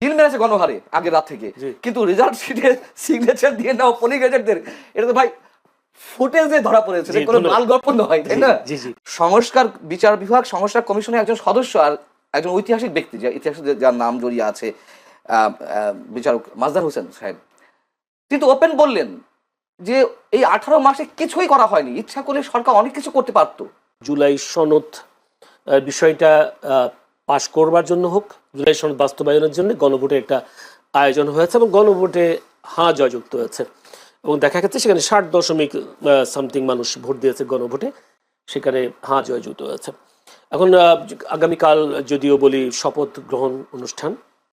Hill মেরেছে গণহারে আগের রাত থেকে, কিন্তু রেজাল্ট শিটে সিগনেচার দিয়ে নাও পোলিং এজেন্টদের, এটা তো ভাই ফুটেজে ধরা পড়েছে, কোনো লাল গল্প নয়, তাই না? সংস্কার বিচার বিভাগ সংস্কার কমিশনের একজন সদস্য আর একজন ঐতিহাসিক ব্যক্তি, যে ইতিহাসে যার নাম জড়িয়ে আছে, বিচারক মাজদার হোসেন সাহেব, কিন্তু ওপেন বললেন যে এই 18 মাসে কিছুই করা হয়নি, ইচ্ছা করলে সরকার অনেক কিছু করতে পারত। জুলাই সনদ বিষয়টা পাশ করবার জন্য হোক, জুলাই সনদ বাস্তবায়নের জন্য গণভোটের একটা আয়োজন হয়েছে এবং গণভোটে হাঁ জয়যুক্ত হয়েছে এবং দেখা গেছে সেখানে 60.something মানুষ ভোট দিয়েছে গণভোটে, সেখানে হাঁ জয়যুক্ত হয়েছে। এখন আগামীকাল যদিও বলি শপথ গ্রহণ অনুষ্ঠান,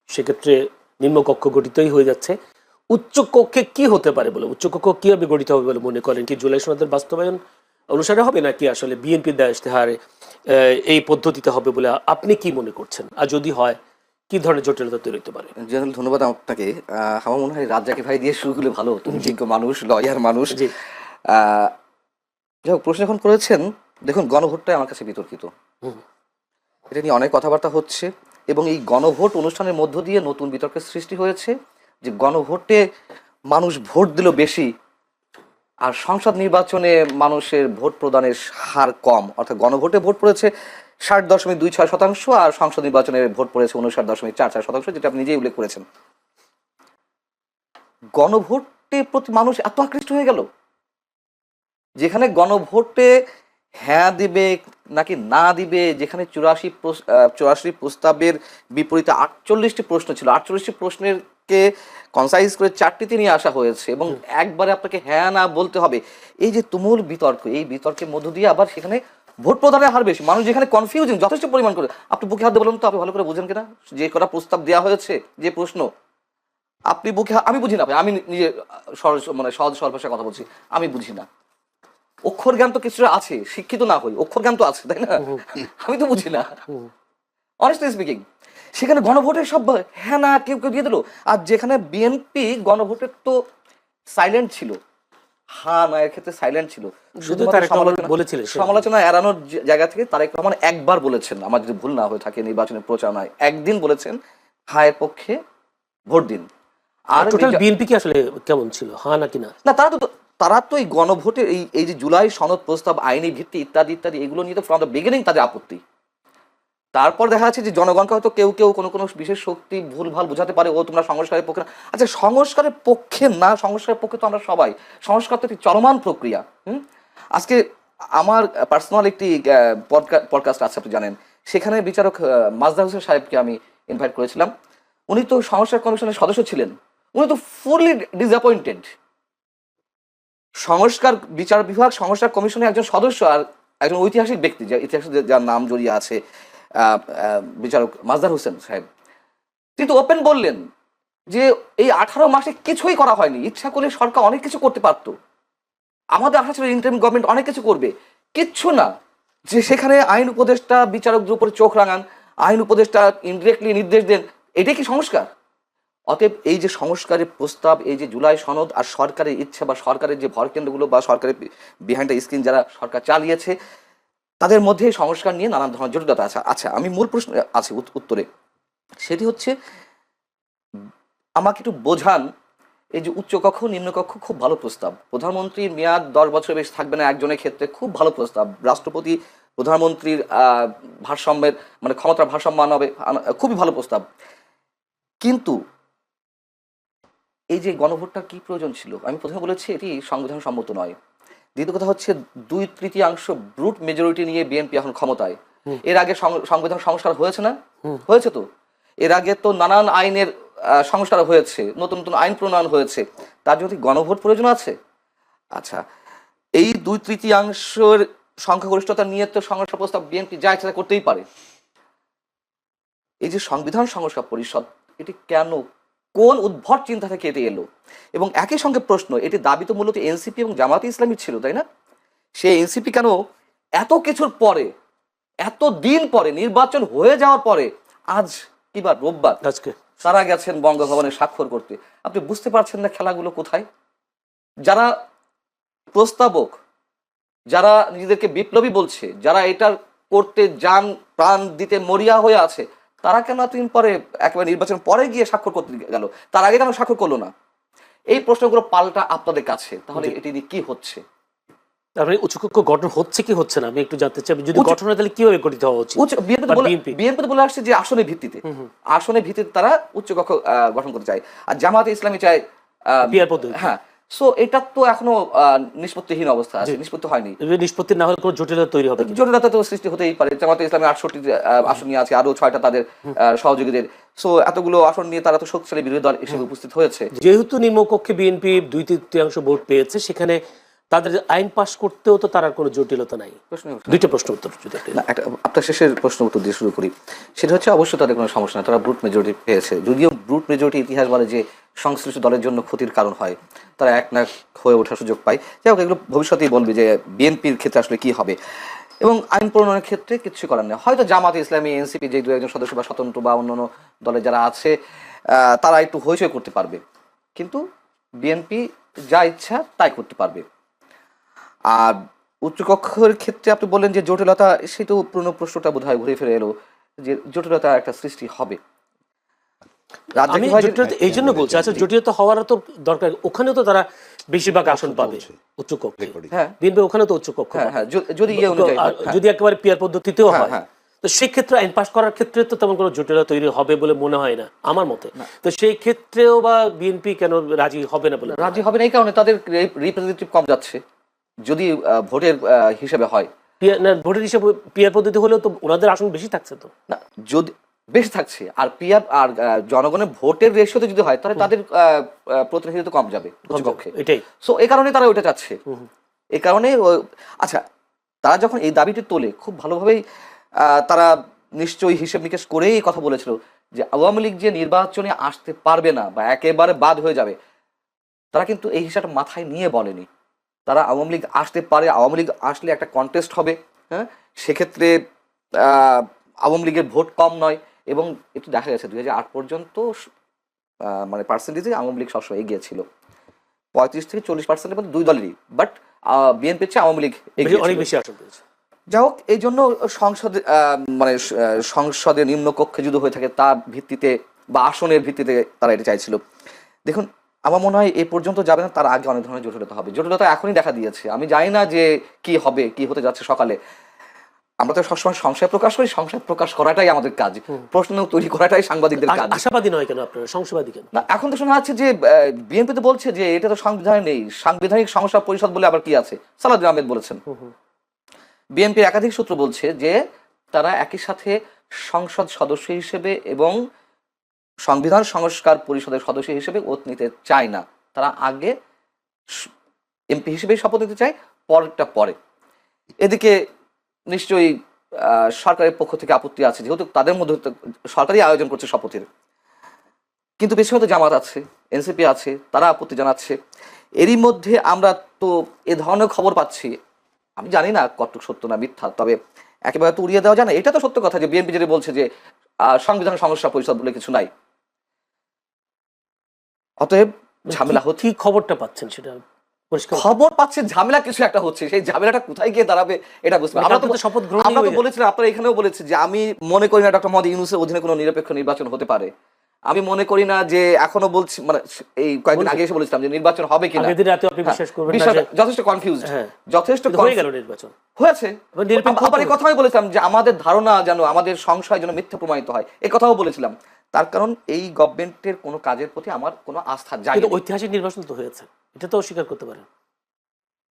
সেক্ষেত্রে নিম্নকক্ষ গঠিতই হয়ে যাচ্ছে। উচ্চকক্ষে কি হতে পারে বলে, উচ্চকক্ষ কিভাবে গঠিত হবে বলে মনে করেন? কি জুলাই সনদের বাস্তবায়ন অনুসারে হবে নাকি আসলে বিএনপির দেয়া ইশতেহারে এই পদ্ধতিতে হবে বলে আপনি কি মনে করছেন? আর যদি হয় কি ধরনের জটিলতা তৈরি হতে পারে? জেনারেল ধন্যবাদ আপনাকে। আমার মনে হয় রাজ্জাকি ভাই দিয়ে শুরু করলে ভালো হতো, যোগ্য মানুষ, লয়ার মানুষ। যাই হোক, প্রশ্ন এখন করেছেন, দেখুন গণভোটটাই আমার কাছে বিতর্কিত, এটা নিয়ে অনেক কথাবার্তা হচ্ছে এবং এই গণভোট অনুষ্ঠানের মধ্য দিয়ে নতুন বিতর্কের সৃষ্টি হয়েছে যে গণভোটে মানুষ ভোট দিল বেশি আর সংসদ নির্বাচনে মানুষের ভোট প্রদানের হার কম, অর্থাৎ গণভোটে ভোট পড়েছে 60.26% আর সংসদ নির্বাচনে ভোট পড়েছে 59.44%, যেটা আপনি নিজেই উল্লেখ করেছেন। গণভোটের প্রতি মানুষ এত আকৃষ্ট হয়ে গেল, যেখানে গণভোটে হ্যাঁ দিবে নাকি না দিবে, যেখানে 84 প্রস্তাবের বিপরীতে 48টি প্রশ্ন ছিল, 48টি প্রশ্নের কে কনসাইজ করে 4টিতে নিয়ে আসা হয়েছে এবং একবারে আপনাকে হ্যাঁ না বলতে হবে। এই যে তুমুল বিতর্ক, এই বিতর্কের মধ্য দিয়ে আবার সেখানে ভোট প্রদানের হার বেশি, মানুষ যেখানে কনফিউজিং যথেষ্ট পরিমাণ করে। আপনি বুকে হাত দিয়ে বলুন তো, আপনি ভালো করে বুঝেন কিনা যে কটা প্রস্তাব দেওয়া হয়েছে, যে প্রশ্ন আপনি বুকে, আমি বুঝি না ভাই, আমি নিজে সহজ সরল ভাষায় কথা বলছি, আমি বুঝি না। অক্ষর জ্ঞান তো কিছু আছে, শিক্ষিত না হই, অক্ষর জ্ঞান তো আছে, তাই না? আমি তো বুঝি না, অনেস্টলি স্পিকিং। সেখানে গণভোটের সব হ্যাঁ না কেউ কেউ দিয়ে দিল, আর যেখানে বিএনপি গণভোটের তো সাইলেন্ট ছিল, হ্যাঁ না এর ক্ষেত্রে সাইলেন্ট ছিল, শুধু সমালোচনা এড়ানোর জায়গা থেকে তারেক রহমান একবার বলেছেন, আমার যদি ভুল না হয়ে থাকে নির্বাচনের প্রচারণায়, একদিন বলেছেন হায়ের পক্ষে ভোট দিন। আর টোটাল বিএনপি কি আসলে কেমন ছিল, হ্যাঁ নাকি না? না, তারা তো এই গণভোটের এই যে জুলাই সনদ প্রস্তাব, আইনি ভিত্তি ইত্যাদি ইত্যাদি, এগুলো নিয়ে তো ফ্রম দ্য বিগিনিং তাদের আপত্তি। তারপর দেখা যাচ্ছে যে জনগণকে হয়তো কেউ কেউ কোনো কোনো বিশেষ শক্তি ভুলভাল বোঝাতে পারে, ও তোমরা সংস্কারের পক্ষে না। আচ্ছা, সংস্কারের পক্ষে না, সংস্কারের পক্ষে তো আমরা সবাই। সংস্কার তো একটি চলমান প্রক্রিয়া। আজকে আমার পার্সোনাল একটি পডকাস্ট আছে, আপনি জানেন, সেখানে বিচারক মাজদার হোসেন সাহেবকে আমি ইনভাইট করেছিলাম। উনি তো সংস্কার কমিশনের সদস্য ছিলেন, উনি তো ফুললি ডিসঅ্যাপয়েন্টেড। সংস্কার বিচার বিভাগ সংস্কার কমিশনের একজন সদস্য আর একজন ঐতিহাসিক ব্যক্তি, যে ইতিহাসে যার নাম জড়িয়ে আছে, বিচারক মাজদার হোসেন সাহেব, কিন্তু ওপেন বললেন যে এই 18 মাসে কিছুই করা হয়নি, ইচ্ছা করলে সরকার অনেক কিছু করতে পারত, আমাদের আশা ছিল ইন্টারিম গভর্নমেন্ট অনেক কিছু করবে, কিচ্ছু না। যে সেখানে আইন উপদেষ্টা বিচারকদের উপরে চোখ রাঙান, আইন উপদেষ্টা ইনডিরেক্টলি নির্দেশ দেন, এটাই কি সংস্কার? অতএব এই যে সংস্কারের প্রস্তাব, এই যে জুলাই সনদ আর সরকারের ইচ্ছা বা সরকারের যে ভরকেন্দ্রগুলো বা সরকারের বিহাইন্ড দ্য স্ক্রিন যারা সরকার চালিয়েছে, তাদের মধ্যে সংস্কার নিয়ে নানান ধরনের জটিলতা আছে। আচ্ছা, আমি মূল প্রশ্ন আছে উত্তরে, সেটি হচ্ছে আমাকে একটু বোঝান, এই যে উচ্চকক্ষ নিম্নকক্ষ খুব ভালো প্রস্তাব, প্রধানমন্ত্রীর মেয়াদ 10 বছর বেশি থাকবে না একজনের ক্ষেত্রে, খুব ভালো প্রস্তাব, রাষ্ট্রপতি প্রধানমন্ত্রীর ভারসাম্যের মানে ক্ষমতার ভারসাম্য হবে, খুবই ভালো প্রস্তাব। কিন্তু এই যে গণভোটটার কি প্রয়োজন ছিল? আমি প্রথমে বলেছি এটি সংবিধান সম্মত নয়। দ্বিতীয় কথা হচ্ছে 2/3 ব্রুট মেজরিটি নিয়ে বিএনপি এখন ক্ষমতায়। এর আগে সংবিধান সংস্কার হয়েছে না? হয়েছে তো। এর আগে তো নানান আইনের সংস্কার হয়েছে, নতুন নতুন আইন প্রণয়ন হয়েছে, তার জন্য গণভোট প্রয়োজন আছে? আচ্ছা, এই 2/3 সংখ্যাগরিষ্ঠতা নিয়ে তো সংস্কার প্রস্তাব বিএনপি যা ইচ্ছা করতেই পারে। এই যে সংবিধান সংস্কার পরিষদ, এটি কেন, কোন উদ্ভট চিন্তা থেকে এটি এলো? এবং একই সঙ্গে প্রশ্ন, এটি দাবি তো মূলত এনসিপি এবং জামায়াতে ইসলামী ছিল, তাই না? সেই এনসিপি কেন এত কিছুর পরে, এত দিন পরে, নির্বাচন হয়ে যাওয়ার পরে, আজ কিবার রোববার আজকে তারা গেছেন বঙ্গভবনে স্বাক্ষর করতে? আপনি বুঝতে পারছেন না খেলাগুলো কোথায়? যারা প্রস্তাবক, যারা নিজেদেরকে বিপ্লবী বলছে, যারা এটার করতে যান প্রাণ দিতে মরিয়া হয়ে আছে, তারা কেন এতদিন পরে একেবারে নির্বাচন পরে গিয়ে স্বাক্ষর করতে গেল, তার আগে কেন স্বাক্ষর করলো না? এই প্রশ্নগুলো পাল্টা আপনাদের কাছে। তাহলে এটি দিয়ে কি হচ্ছে? তারপরে উচ্চকক্ষ গঠন হচ্ছে কি হচ্ছে না আমি একটু জানতে চাই। যদি গঠন হয় তাহলে কিভাবে গঠিত হওয়া উচিত? বিএনপি বলে আসছে যে আসনের ভিত্তিতে, আসনের ভিত্তিতে তারা উচ্চকক্ষ গঠন করতে চায়, আর জামায়াতে ইসলামী চায় পিয়ার পদ্ধতি। হ্যাঁ, সো এটা তো এখনো নিষ্পত্তিহীন অবস্থা আছে, নিষ্পত্তি হয়নি। নিষ্পত্তি না হলে কোনো জটিলতা তৈরি হবে, জটিলতা তো সৃষ্টি হতেই পারে। জামায়াতে ইসলামী 68 আসন নিয়ে আছে, আরো 6টা তাদের সহযোগীদের। সো এতগুলো আসন নিয়ে তারা তো শক্তিশালী বিরোধী দল হিসেবে উপস্থিত হয়েছে। যেহেতু নিম্নকক্ষে বিএনপি 2/3 ভোট পেয়েছে, সেখানে তাদের আইন পাশ করতেও তো তার কোনো জটিলতা নাই। দুইটা প্রশ্ন উত্তর যদি আপনার শেষের প্রশ্ন উত্তর দিয়ে শুরু করি। সেটা হচ্ছে অবশ্যই তাদের কোনো সমস্যা না, তারা ব্রুট মেজরিটি পেয়েছে। যদিও ব্রুট মেজরিটি ইতিহাস বলে যে সংশ্লিষ্ট দলের জন্য ক্ষতির কারণ হয়, তারা এক না হয়ে ওঠার সুযোগ পায়। যাই হোক, এগুলো ভবিষ্যতেই বলবে যে বিএনপির ক্ষেত্রে আসলে কি হবে। এবং আইন প্রণয়নের ক্ষেত্রে কিছু করার নেই। হয়তো জামাত ইসলামী, এনসিপি যে 2-1 জন সদস্য বা স্বতন্ত্র বা অন্যান্য দলে যারা আছে তারা একটু হইচই করতে পারবে, কিন্তু বিএনপি যা ইচ্ছা তাই করতে পারবে। আর উচ্চকক্ষের ক্ষেত্রে আপনি বললেন যে জটিলতা, সেটাও পুরনো প্রশ্নটা বোধহয় ঘুরে ফিরে এলো যে জটিলতা একটা সৃষ্টি হবে। আমি জটিলতা এই জন্য বলছি, আচ্ছা জটিলতা হওয়ার তো দরকার, ওখানে তো তারা বেশিরভাগ আসন পাবে উচ্চকক্ষে। হ্যাঁ, বিএনপি ওখানে তো উচ্চকক্ষ, যদি একেবারে পিয়ার পদ্ধতিতেও হয়, তো সেই ক্ষেত্রে আইন পাশ করার ক্ষেত্রে তো তেমন কোনো জটিলতা তৈরি হবে বলে মনে হয় না আমার মতে। তো সেই ক্ষেত্রেও বা বিএনপি কেন রাজি হবে না? বলে রাজি হবে না এই কারণে তাদের রিপ্রেজেন্টেটিভ কম যাচ্ছে, যদি ভোটের হিসেবে হয়। ভোটের হিসেবে পিয়ার পদ্ধতি হলেও তো ওনাদের আসন বেশি থাকছে তো না, যদি বেশি থাকছে আর পিয়ার আর জনগণের ভোটের রেশিওতে যদি হয় তাহলে তাদের প্রতিনিধিত্ব কম যাবে উচ্চকক্ষে। এটাই, সো এই কারণে তারা ওইটা চাচ্ছে। এই কারণে আচ্ছা, তারা যখন এই দাবিটি তোলে খুব ভালোভাবেই তারা নিশ্চয়ই হিসেব নিকেশ করেই কথা বলেছিল যে আওয়ামী লীগ যে নির্বাচনে আসতে পারবে না বা একেবারে বাদ হয়ে যাবে, তারা কিন্তু এই হিসাবটা মাথায় নিয়ে বলেনি। তারা আওয়ামী লীগ আসতে পারে, আওয়ামী লীগ আসলে একটা কন্টেস্ট হবে, হ্যাঁ, সেক্ষেত্রে আওয়ামী লীগের ভোট কম নয়। এবং একটু দেখা গেছে 2008 পর্যন্ত মানে পার্সেন্টেজে আওয়ামী লীগ সবসময় এগিয়ে ছিল, 35-40% মধ্যে দুই দলেরই, বাট বিএনপির চেয়ে আওয়ামী লীগ অনেক বেশি আসন পেয়েছে। যাই হোক, এই জন্য সংসদে মানে সংসদের নিম্নকক্ষে যদি হয়ে থাকে তার ভিত্তিতে বা আসনের ভিত্তিতে তারা এটা চাইছিল। দেখুন, আমার মনে হয় এই পর্যন্ত যাবে না, তার আগে অনেক ধরনের জটিলতা হবে। জটিলতা এখনই দেখা দিয়েছে, আমি জানি না যে কি হবে, কি হতে যাচ্ছে সকালে। আমরা তো সবসময় সংশয় প্রকাশ করি, সংশয় প্রকাশ করাটাই আমাদের কাজ, প্রশ্ন তৈরি করাটাই সাংবাদিকদের কাজ। আশাবাদী নয় কেন আপনারা, সংশয়বাদী কেন? না, এখন তো শোনা যাচ্ছে যে বিএনপি তো বলছে যে এটা তো সংবিধানে নেই, সাংবিধানিক সংস্থা পরিষদ বলে আবার কি আছে, সালাউদ্দিন আহমেদ বলেছেন। বিএনপির একাধিক সূত্র বলছে যে তারা একই সাথে সংসদ সদস্য হিসেবে এবং সংবিধান সংস্কার পরিষদের সদস্য হিসেবে ওত নিতে চায় না, তারা আগে এমপি হিসেবে শপথ নিতে চায়, পরেরটা পরে। এদিকে নিশ্চয়ই সরকারের পক্ষ থেকে আপত্তি আছে, যেহেতু তাদের মধ্যে সরকারই আয়োজন করছে শপথের। কিন্তু পেছনে তো জামাত আছে, এনসিপি আছে, তারা আপত্তি জানাচ্ছে। এরই মধ্যে আমরা তো এ ধরনের খবর পাচ্ছি, আমি জানি না কতটুকু সত্য না মিথ্যা, তবে একেবারে তো উড়িয়ে দেওয়া যায় না। এটা তো সত্য কথা যে বিএনপি যেটা বলছে যে সংবিধান সংস্কার পরিষদ বলে কিছু নাই, অতএব ঝামেলা হচ্ছে। কি খবরটা পাচ্ছেন সেটা খবর পাচ্ছেন ঝামেলা কিছু একটা হচ্ছে, সেই ঝামেলাটা কোথায় গিয়ে দাঁড়াবে এটা বুঝতে পারছি। আমরা তো বলেছিলাম, আপনারা এখানেও বলেছি যে আমি মনে করি না ডক্টর মোহাম্মদ ইউনূসের অধীনে কোনো নিরপেক্ষ নির্বাচন হতে পারে। আমি মনে করি না যে, এখনো বলছি, মানে এই কয়েকদিন আগে এসে বলেছিলাম যে নির্বাচন হবে কিনা, যথেষ্ট কনফিউজড, যথেষ্ট নির্বাচন হয়েছে। আবার এই কথাই বলেছিলাম যে আমাদের ধারণা যেন, আমাদের সংশয় যেন মিথ্যা প্রমাণিত হয়, এই কথাও বলেছিলাম। তার কারণ এই গভর্নমেন্টের কোনো কাজের প্রতি আমার কোনো আস্থা যায় না। ঐতিহাসিক নির্বাচন তো হয়েছে, এটা তো অস্বীকার করতে পারেন।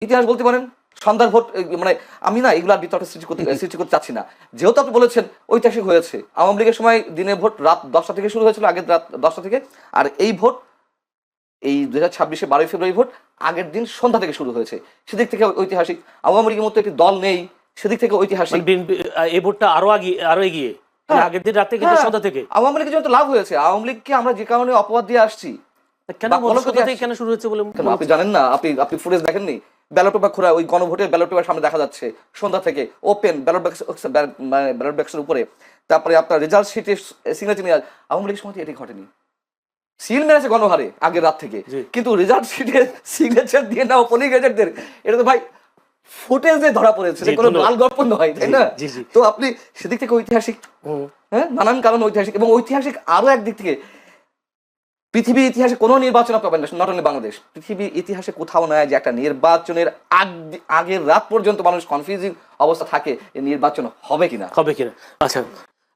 ইতিহাস বলতে পারেন, সন্ধ্যার ভোট, মানে আমি না এগুলার বিতর্ক সৃষ্টি করতে চাচ্ছি না। যেহেতু আপনি বলেছেন ঐতিহাসিক হয়েছে, আওয়ামী লীগের সময় দিনের ভোট রাত 10টা থেকে শুরু হয়েছিল, আগের রাত 10টা থেকে, আর এই ভোট এই 2026 12 ফেব্রুয়ারি ভোট আগের দিন সন্ধ্যা থেকে শুরু হয়েছে, সেদিক থেকে ঐতিহাসিক। আওয়ামী লীগের মতো একটি দল নেই, সেদিক থেকে ঐতিহাসিক। এই ভোটটা আরো এগিয়ে আগের দিন রাতে কিন্তু সন্ধ্যা থেকে আওয়ামী লীগের জন্য লাভ হয়েছে। আওয়ামী লীগকে আমরা যে কারণে অপবাদ দিয়ে আসছি, কেন শুরু হয়েছে বলে আপনি জানেন না? আপনি ফুটেজ দেখেননি? ব্যালট পেপার খোলা, ওই গণভোটের ব্যালট পেপার সামনে দেখা যাচ্ছে সন্ধ্যা থেকে, ওপেন ব্যালট বাক্সের উপরে, তারপরে আপনার রেজাল্ট শিটে সিগনেচার নিয়ে। আওয়ামী লীগের সময় এটি ঘটেনি, সিল মেরেছে গণহারে আগের রাত থেকে, কিন্তু রেজাল্ট শিটে সিগনেচার দিয়ে নাও পোলিং এজেন্টদের, এটা তো ভাই ফুটেজে ধরা পড়েছে, জি, কোনো ধন্যবাদ। লাল গল্প নয়, তাই না? জি, জি। তো আপনি সেদিক থেকে ঐতিহাসিক, হ্যাঁ, নানান কারণ ঐতিহাসিক, এবং ঐতিহাসিক আরো একদিক থেকে পৃথিবীর ইতিহাসে কোনো নির্বাচন পাবেন না, নট অনলি বাংলাদেশ, পৃথিবীর ইতিহাসে কোথাও নয় যে একটা নির্বাচনের আগের রাত পর্যন্ত মানুষ কনফিউজিং অবস্থা থাকে এই নির্বাচন হবে কিনা। হবে কিনা। আচ্ছা,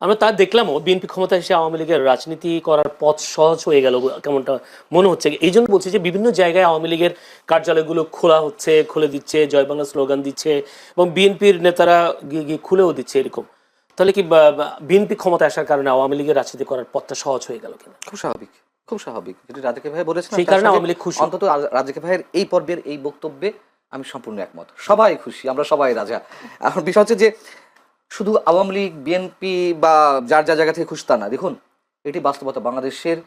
আমরা তা দেখলামও বিএনপি ক্ষমতায় এসে আওয়ামী লীগের রাজনীতি করার পথ সহজ হয়ে গেল কেমনটা মনে হচ্ছে। এই জন্য বলছি যে বিভিন্ন জায়গায় আওয়ামী লীগের কার্যালয়গুলো খোলা হচ্ছে, খুলে দিচ্ছে, জয় বাংলা স্লোগান দিচ্ছে, এবং বিএনপির নেতারা গিয়ে গিয়ে খুলেও দিচ্ছে এরকম। তাহলে কি বিএনপি ক্ষমতায় আসার কারণে আওয়ামী লীগের রাজনীতি করার পথটা সহজ হয়ে গেল কিনা? খুব স্বাভাবিক, খুব স্বাভাবিক, যেটি রাজাকে ভাই বলেছেন, সেই কারণে আওয়ামী লীগ খুশি। অন্তত রাজাকে ভাইয়ের এই পর্বের এই বক্তব্যে আমি সম্পূর্ণ একমত। সবাই খুশি, আমরা সবাই রাজা। এখন বিষয় হচ্ছে যে শুধু আওয়ামী লীগ, বিএনপি বা যার যা জায়গা থেকে খুশি তা না। দেখুন, এটি বাস্তবতা। বাংলাদেশের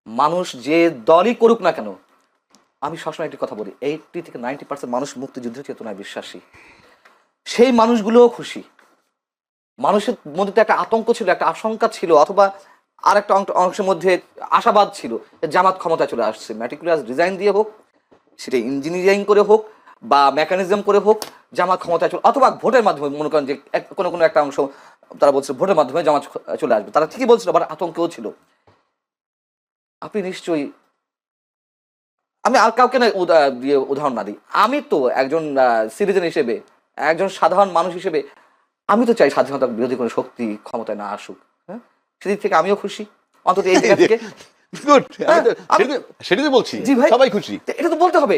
মানুষ যে দলই করুক না কেন, আমি সবসময় একটি কথা বলি, 80 থেকে 90% মানুষ মুক্তিযুদ্ধের চেতনায় বিশ্বাসী। সেই মানুষগুলোও খুশি। মানুষের মধ্যে তো একটা আতঙ্ক ছিল, একটা আশঙ্কা ছিল, অথবা আর একটা অংশের মধ্যে আশাবাদ ছিল জামাত ক্ষমতায় চলে আসছে। ম্যাটিকুলাস ডিজাইন দিয়ে হোক, সেটা ইঞ্জিনিয়ারিং করে হোক বা মেকানিজম করে হোক, জামাত ক্ষমতায় চলে, অথবা ভোটের মাধ্যমে, মনে করেন যে কোনো কোনো একটা অংশ তারা বলছে ভোটের মাধ্যমে জামাত চলে আসবে, তারা ঠিকই বলছিল, আবার আতঙ্কও ছিল। আপনি নিশ্চয়ই, আমি আর কাউকে না দিয়ে উদাহরণ না দিই, আমি তো একজন সিটিজেন হিসেবে, একজন সাধারণ মানুষ হিসেবে আমি তো চাই স্বাধীনতা বিরোধী কোনো শক্তি ক্ষমতায় না আসুক। হ্যাঁ, সেদিক থেকে আমিও খুশি, অন্তত এই জায়গা থেকে। গুড, আমি- সেটাই তো বলছি, জি ভাই, সবাই খুশি। এটা তো বলতে হবে।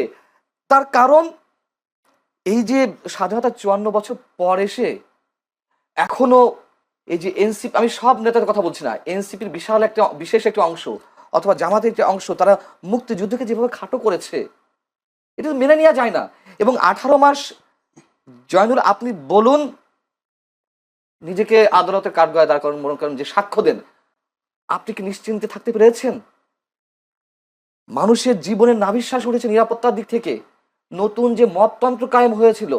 তার কারণ এই যে স্বাধীনতা 54 বছর পর এসে এখনো এই যে এনসিপি, আমি সব নেতাদের কথা বলছি না, এনসিপির বিশাল একটা বিশেষ একটা অংশ অথবা জামাতের একটা অংশ, তারা মুক্তিযুদ্ধকে যেভাবে খাটো করেছে, এটা তো মেনে নেওয়া যায় না। এবং 18 মাস, জয়নুল আপনি বলুন, নিজেকে আদালতের কাঠগড়ায় দাঁড় করেন, মনে করেন যে সাক্ষ্য দেন, আপনি কি নিশ্চিন্তে থাকতে পেরেছেন? মানুষের জীবনের নাভিশ্বাস উঠেছে নিরাপত্তার দিক থেকে। নতুন যে মবতন্ত্র কায়েম হয়েছিল,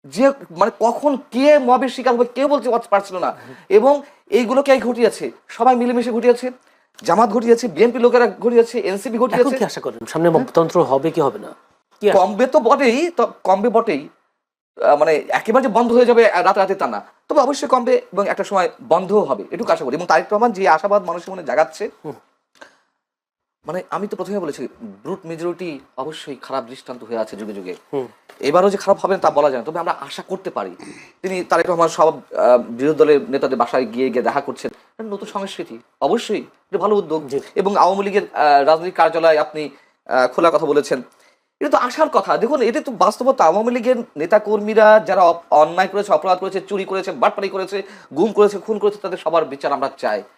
যে মানে কখন কে মবের শিকার হবে কেউ বলতে পারছিল না, এবং এইগুলো কে ঘটিয়েছে? সবাই মিলেমিশে ঘটিয়েছে, জামাত ঘটিয়েছে, বিএনপি লোকেরা ঘটিয়েছে, এনসিপি এখন ঘটিয়েছে। কি আশা করেন সামনে মতন্ত্র হবে কি হবে না? কি আশা? কমবে তো বটেই, তো কমবে বটেই, মানে একেবারে যে বন্ধ হয়ে যাবে রাতে তা না, তবে অবশ্যই কমবে এবং একটা সময় বন্ধও হবে, এটুকু আশা করি। এবং তারেক রহমান যে আশাবাদ মানুষের মনে জাগাচ্ছে, মানে আমি তো প্রথমে বলেছি, ব্রুট মেজরিটি অবশ্যই খারাপ দৃষ্টান্ত হয়ে আছে যুগে যুগে। এবারও যে খারাপ হবে না তা বলা যায় না, তবে আমরা আশা করতে পারি। তিনি তারেক রহমান সব বিরোধী দলের নেতাদের বাসায় গিয়ে গিয়ে দেখা করছেন, এটা নতুন সংস্কৃতি, অবশ্যই এটা ভালো উদ্যোগ। এবং আওয়ামী লীগের রাজনৈতিক কার্যালয় আপনি খোলার কথা বলেছেন, এটা তো আসার কথা। দেখুন, এটা তো বাস্তবতা। আওয়ামী লীগের নেতা কর্মীরা যারা অন্যায় করেছে, অপরাধ করেছে, চুরি করেছে, বাটপারি করেছে, গুম করেছে, খুন করেছে, তাদের সবার বিচার আমরা চাই।